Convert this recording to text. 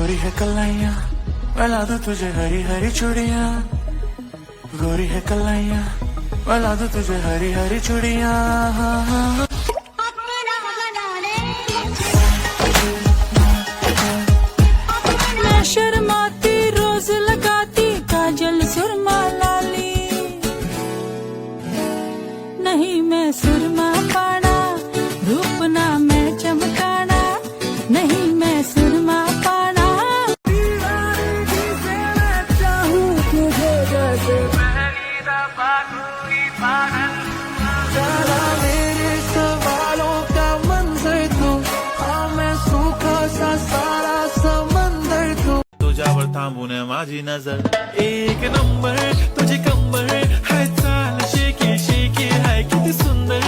गोरी है कलाइया मिला दूं तुझे हरी हरी चूड़ियां, गोरी है कलाइया मिला दूं तुझे हरी हरी चूड़ियां। मैं शर्माती रोज लगाती काजल सुरमा लाली, नहीं मैं सुरमा पाना रूप ना मैं चमकाना, नहीं मैं सुरमा पाना। सारा मेरे सवालों का मंजर तू, हाँ मैं सूखा सा सारा समंदर तू। तुझ्यावर थांबून माझी नजर एक नंबर, तुझी कंबर हाय चाल शेकी शेकी हाय किती सुंदर,